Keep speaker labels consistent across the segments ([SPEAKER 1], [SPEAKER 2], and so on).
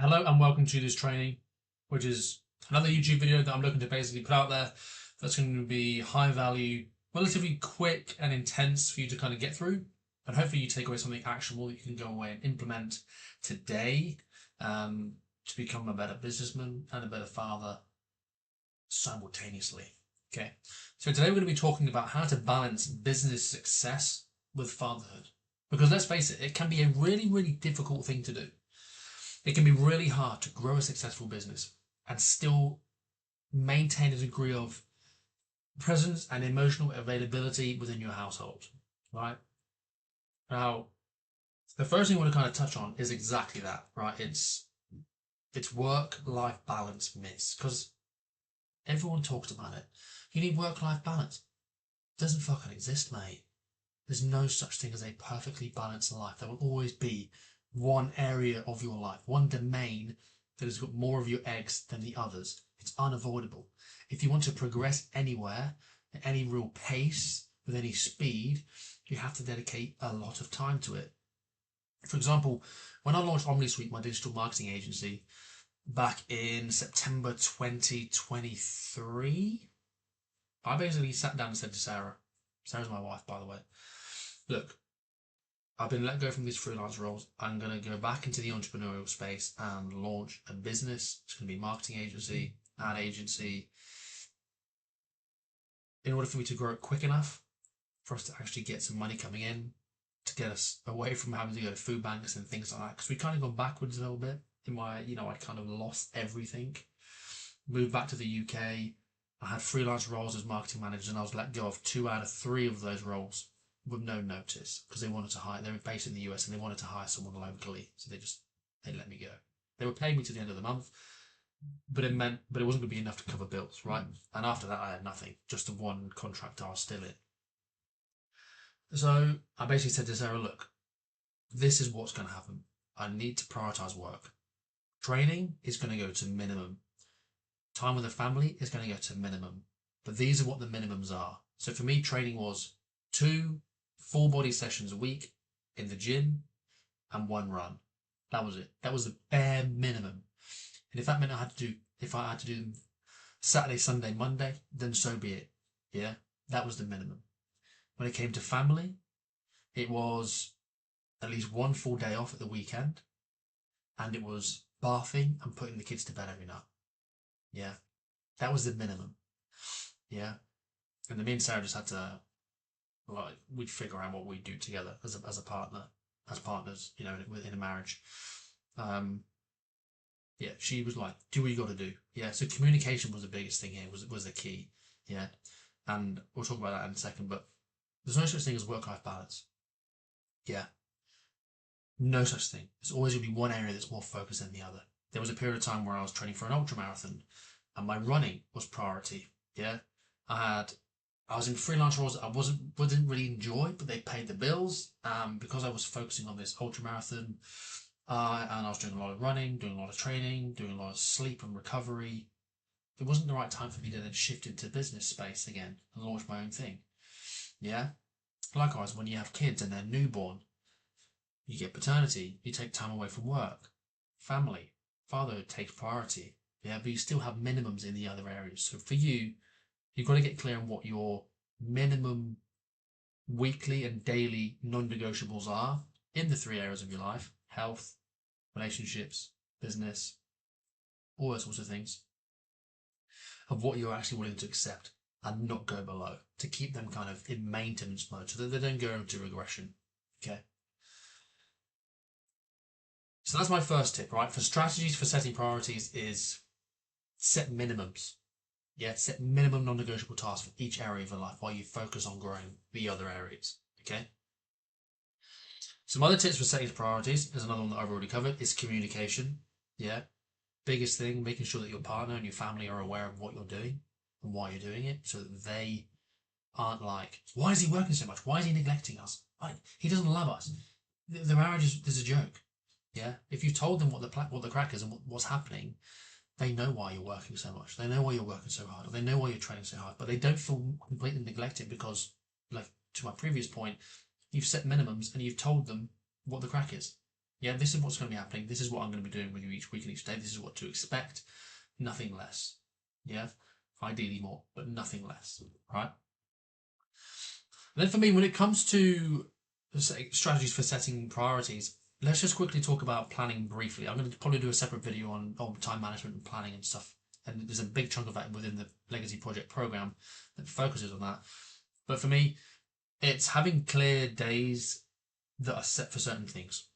[SPEAKER 1] Hello and welcome to this training, which is another YouTube video that I'm looking to basically put out there that's going to be high value, relatively quick and intense for you to kind of get through, and hopefully you take away something actionable that you can go away and implement today to become a better businessman and a better father simultaneously. Okay, so today we're going to be talking about how to balance business success with fatherhood, because let's face it, it can be a really difficult thing to do. It can be really hard to grow a successful business and still maintain a degree of presence and emotional availability within your household, right? Now, the first thing I want to kind of touch on is exactly that, right? It's work-life balance myths, because everyone talks about it. You need work-life balance. It doesn't fucking exist, mate. There's no such thing as a perfectly balanced life. There will always be one area of your life, one domain that has got more of your eggs than the others. It's unavoidable. If you want to progress anywhere, at any real pace, with any speed, you have to dedicate a lot of time to it. For example, when I launched OmniSuite, my digital marketing agency, back in September 2023, I basically sat down and said to Sarah's my wife, by the way, look, I've been let go from these freelance roles. I'm going to go back into the entrepreneurial space and launch a business. It's going to be a marketing agency, ad agency. In order for me to grow it quick enough for us to actually get some money coming in, to get us away from having to go to food banks and things like that. Because we kind of gone backwards a little bit in my, I kind of lost everything. Moved back to the UK. I had freelance roles as marketing manager and I was let go of 2 out of 3 of those roles with no notice, because they wanted to hire, they were based in the US and they wanted to hire someone locally, so they let me go. They were paying me to the end of the month, but it wasn't going to be enough to cover bills, right? And after that I had nothing, just the one contract I was still in. So I basically said to Sarah, look, this is what's going to happen. I need to prioritize work. Training is going to go to minimum. Time with the family is going to go to minimum. But these are what the minimums are. So for me, training was 2 full body sessions a week in the gym and 1 run. That was it. That was the bare minimum. And if that meant if I had to do them Saturday, Sunday, Monday, then so be it. Yeah, that was the minimum. When it came to family, it was at least 1 full day off at the weekend, and it was bathing and putting the kids to bed every night. Yeah, that was the minimum. Yeah, and then me and Sarah just had to, we'd figure out what we'd do together as a partner, as partners, in a marriage. Yeah, she was like, do what you got to do. Yeah, so communication was the biggest thing here, was the key. Yeah, and we'll talk about that in a second, but there's no such thing as work-life balance. Yeah, no such thing. There's always going to be one area that's more focused than the other. There was a period of time where I was training for an ultra marathon and my running was priority. Yeah, I was in freelance roles that I didn't really enjoy, but they paid the bills. Because I was focusing on this ultra marathon, and I was doing a lot of running, doing a lot of training, doing a lot of sleep and recovery. It wasn't the right time for me to then shift into business space again and launch my own thing. Yeah. Likewise, when you have kids and they're newborn, you get paternity, you take time away from work, family, fatherhood takes priority. Yeah, but you still have minimums in the other areas. So for you, you've got to get clear on what your minimum weekly and daily non-negotiables are in the 3 areas of your life: health, relationships, business, all those sorts of things, of what you're actually willing to accept and not go below, to keep them kind of in maintenance mode so that they don't go into regression. Okay. So that's my first tip, right? For strategies for setting priorities is set minimums. Yeah, set minimum non-negotiable tasks for each area of your life while you focus on growing the other areas. Okay. Some other tips for setting priorities, there's another one that I've already covered, is communication. Yeah. Biggest thing, making sure that your partner and your family are aware of what you're doing and why you're doing it, so that they aren't like, why is he working so much? Why is he neglecting us? Like, he doesn't love us. The marriage is a joke. Yeah. If you've told them what the crack is and what's happening, they know why you're working so much. They know why you're working so hard. Or they know why you're training so hard. But they don't feel completely neglected because, like to my previous point, you've set minimums and you've told them what the crack is. Yeah, this is what's going to be happening. This is what I'm going to be doing with you each week and each day. This is what to expect. Nothing less. Yeah, ideally more, but nothing less. Right. And then for me, when it comes to strategies for setting priorities, let's just quickly talk about planning briefly. I'm going to probably do a separate video on time management and planning and stuff. And there's a big chunk of that within the Legacy Project program that focuses on that. But for me, it's having clear days that are set for certain things.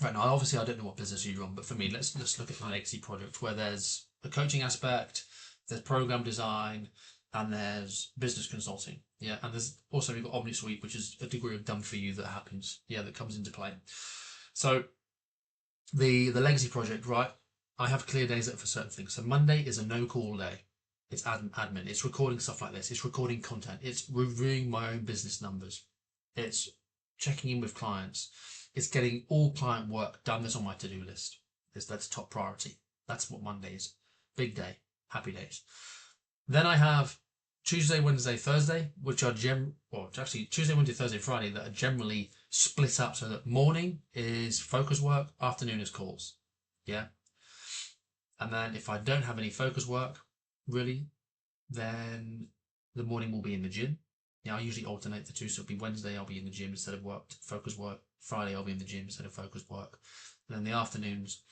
[SPEAKER 1] Right now, obviously, I don't know what business you run, but for me, let's look at the Legacy Project where there's a coaching aspect, there's program design, and there's business consulting. Yeah, and there's also we've got OmniSuite, which is a degree of done for you that happens. Yeah, that comes into play. So the Legacy Project, right? I have clear days for certain things. So Monday is a no-call day. It's admin. It's recording stuff like this. It's recording content. It's reviewing my own business numbers. It's checking in with clients. It's getting all client work done that's on my to-do list. That's top priority. That's what Monday is. Big day. Happy days. Then I have Tuesday, Wednesday, Thursday, which are actually Tuesday, Wednesday, Thursday, Friday that are generally split up so that morning is focus work, afternoon is calls. Yeah. And then if I don't have any focus work, really, then the morning will be in the gym. Yeah, I usually alternate the two. So it'll be Wednesday, I'll be in the gym instead of focus work. Friday, I'll be in the gym instead of focus work. And then the afternoons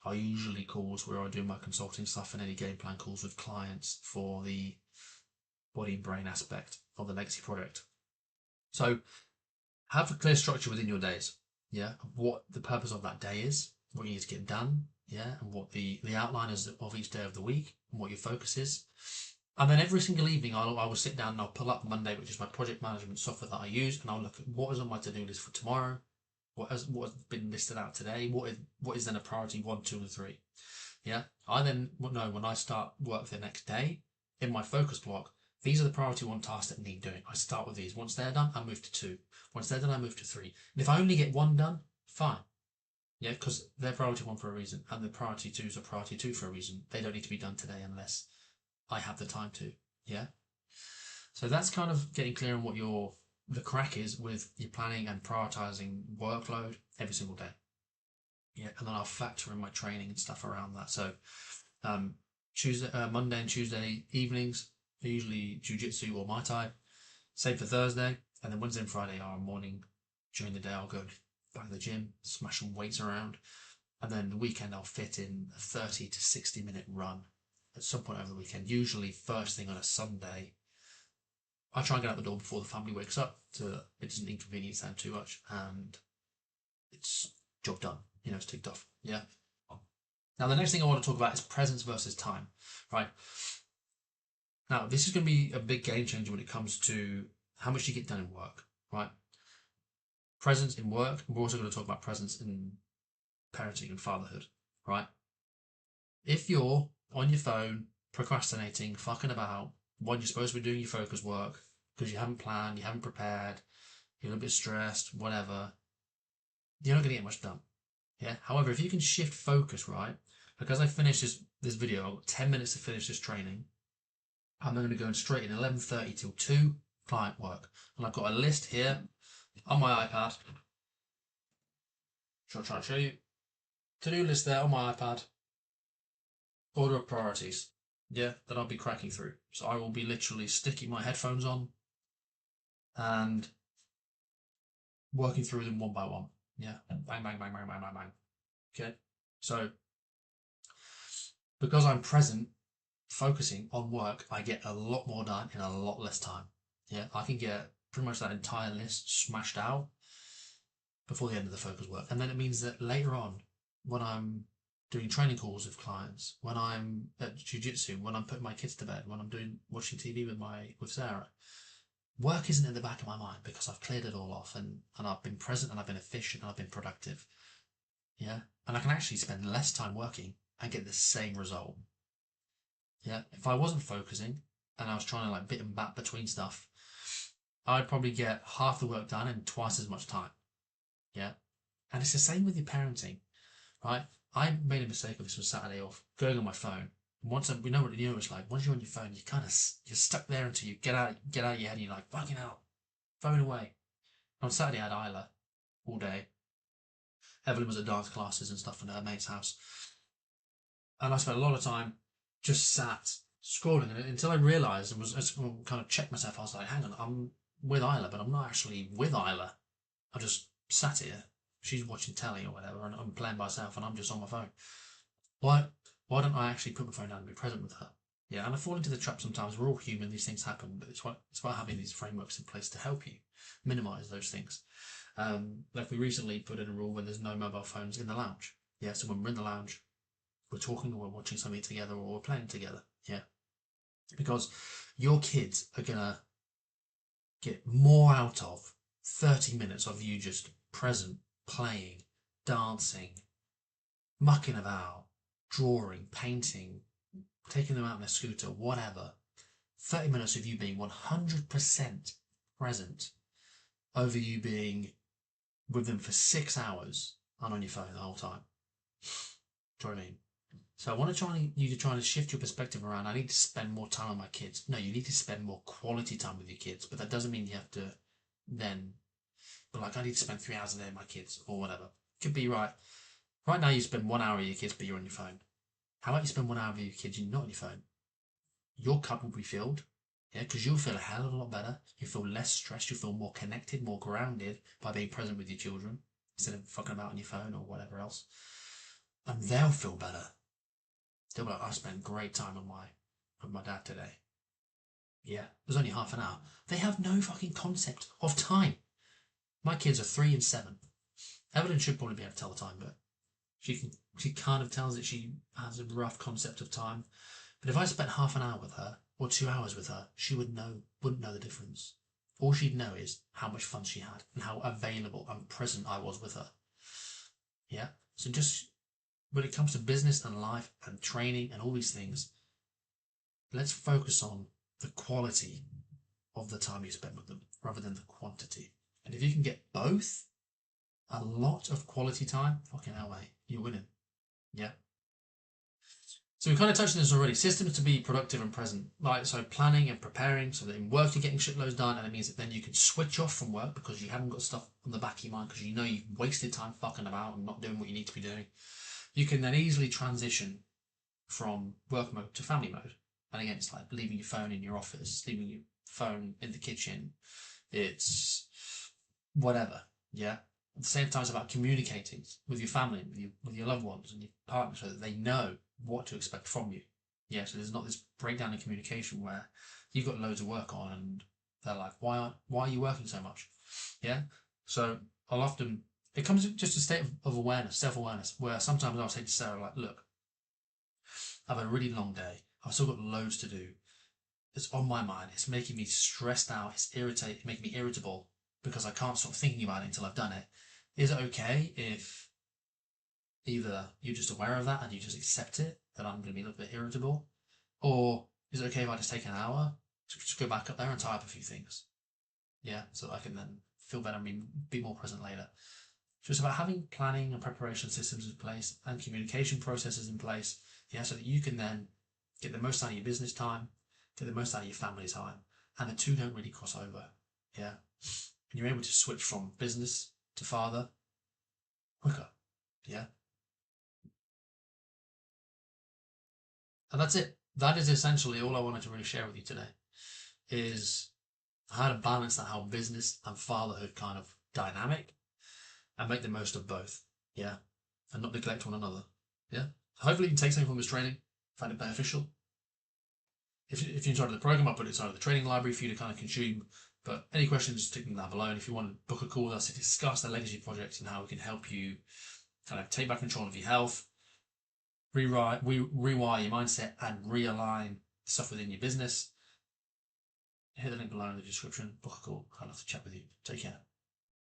[SPEAKER 1] are usually calls where I do my consulting stuff and any game plan calls with clients for the body and brain aspect of the Legacy Project. So have a clear structure within your days. Yeah, what the purpose of that day is, what you need to get done. Yeah, and what the outline is of each day of the week and what your focus is. And then every single evening, I will sit down and I'll pull up Monday, which is my project management software that I use, and I'll look at what is on my to-do list for tomorrow, what has been listed out today, what is then a priority 1, 2, and 3. Yeah, I then know when I start work the next day in my focus block, these are the priority 1 tasks that need doing. I start with these. Once they're done, I move to 2. Once they're done, I move to 3. And if I only get 1 done, fine. Yeah, because they're priority 1 for a reason, and the priority 2s are priority 2 for a reason. They don't need to be done today unless I have the time to. Yeah. So that's kind of getting clear on what the crack is with your planning and prioritizing workload every single day. Yeah, and then I'll factor in my training and stuff around that. So Monday and Tuesday evenings are usually jiu-jitsu or Muay Thai. Same for Thursday, and then Wednesday and Friday are morning. During the day, I'll go back to the gym, smash some weights around, and then the weekend I'll fit in a 30 to 60-minute run at some point over the weekend, usually first thing on a Sunday. I try and get out the door before the family wakes up so that it doesn't inconvenience them too much, and it's job done. It's ticked off. Yeah. Now, the next thing I want to talk about is presence versus time, right? Now, this is going to be a big game changer when it comes to how much you get done in work, right? Presence in work. We're also going to talk about presence in parenting and fatherhood, right? If you're on your phone, procrastinating, fucking about, when you're supposed to be doing your focus work, because you haven't planned, you haven't prepared, you're a little bit stressed, whatever, you're not going to get much done. Yeah. However, if you can shift focus, right? Because I finished this video, I've got 10 minutes to finish this training. I'm going to go straight in 11:30 till 2 client work. And I've got a list here on my iPad. I'll try to show you. To-do list there on my iPad. Order of priorities. Yeah, that I'll be cracking through. So I will be literally sticking my headphones on and working through them one by one. Yeah, bang, bang, bang, bang, bang, bang, bang. Okay, so because I'm present, focusing on work, I get a lot more done in a lot less time. Yeah, I can get pretty much that entire list smashed out before the end of the focus work. And then it means that later on, when I'm doing training calls with clients, when I'm at jiu-jitsu, when I'm putting my kids to bed, when I'm watching TV with Sarah, work isn't in the back of my mind because I've cleared it all off and I've been present and I've been efficient and I've been productive. Yeah. And I can actually spend less time working and get the same result. Yeah. If I wasn't focusing and I was trying to bit and bat between stuff, I'd probably get half the work done in twice as much time. Yeah. And it's the same with your parenting, right? I made a mistake of this on Saturday off, going on my phone. Once we know what it's like. Once you're on your phone, you're stuck there until you get out of your head and you're like, fucking hell, phone away. On Saturday I had Isla all day. Evelyn was at dance classes and stuff in her mate's house. And I spent a lot of time just sat scrolling until I realised and was kind of checked myself. I was like, hang on, I'm with Isla, but I'm not actually with Isla. I just sat here. She's watching telly or whatever, and I'm playing by myself, and I'm just on my phone. Why? Why don't I actually put my phone down and be present with her? Yeah, and I fall into the trap sometimes. We're all human; these things happen. But it's about having these frameworks in place to help you minimise those things. Like we recently put in a rule when there's no mobile phones in the lounge. Yeah, so when we're in the lounge, we're talking or we're watching something together or we're playing together. Yeah, because your kids are gonna get more out of 30 minutes of you just present, playing, dancing, mucking about, drawing, painting, taking them out on their scooter, whatever. 30 minutes of you being 100% present over you being with them for 6 hours and on your phone the whole time. Do you know what I mean? So I want you to try to shift your perspective around. I need to spend more time with my kids. No, you need to spend more quality time with your kids, but that doesn't mean you have to then, but like I need to spend 3 hours a day with my kids or whatever. Could be right. Right now you spend 1 hour with your kids, but you're on your phone. How about you spend 1 hour with your kids and you're not on your phone? Your cup will be filled, yeah, because you'll feel a hell of a lot better. You feel less stressed. You feel more connected, more grounded by being present with your children instead of fucking about on your phone or whatever else. And they'll feel better. They'll be like, I spent great time with my dad today. Yeah, it was only half an hour. They have no fucking concept of time. My kids are 3 and 7. Evelyn should probably be able to tell the time, but she kind of tells that she has a rough concept of time. But if I spent half an hour with her or 2 hours with her, she wouldn't know the difference. All she'd know is how much fun she had and how available and present I was with her. Yeah. So just when it comes to business and life and training and all these things, let's focus on the quality of the time you spend with them rather than the quantity. And if you can get both, a lot of quality time, fucking hell, mate, you're winning. Yeah. So we kind of touched on this already. Systems to be productive and present. Like, so planning and preparing so that in work you're getting shitloads done, and it means that then you can switch off from work because you haven't got stuff on the back of your mind because you know you've wasted time fucking about and not doing what you need to be doing. You can then easily transition from work mode to family mode. And again, it's like leaving your phone in your office, leaving your phone in the kitchen. It's whatever, yeah? At the same time, it's about communicating with your family, with your loved ones and your partner so that they know what to expect from you. Yeah, so there's not this breakdown in communication where you've got loads of work on and they're like, why are you working so much? Yeah, so I'll often, it comes just a state of awareness, self-awareness, where sometimes I'll say to Sarah, like, look, I've had a really long day. I've still got loads to do. It's on my mind. It's making me stressed out. It's making me irritable because I can't stop thinking about it until I've done it. Is it okay if either you're just aware of that and you just accept it, that I'm going to be a little bit irritable? Or is it okay if I just take an hour to just go back up there and tie up a few things? Yeah, so I can then feel better and be more present later. So it's about having planning and preparation systems in place and communication processes in place, yeah, so that you can then get the most out of your business time, get the most out of your family time, and the two don't really cross over, yeah. And you're able to switch from business to father quicker, yeah. And that's it. That is essentially all I wanted to really share with you today, is how to balance that whole business and fatherhood kind of dynamic and make the most of both, yeah, and not neglect one another, yeah. Hopefully you can take something from this training, find it beneficial. If you enjoyed the program, I'll put it inside of the training library for you to kind of consume. But any questions, stick them down below. And if you want to book a call with us to discuss the legacy project and how we can help you kind of take back control of your health, rewire your mindset and realign stuff within your business, hit the link below in the description, book a call. I'd love to chat with you. Take care.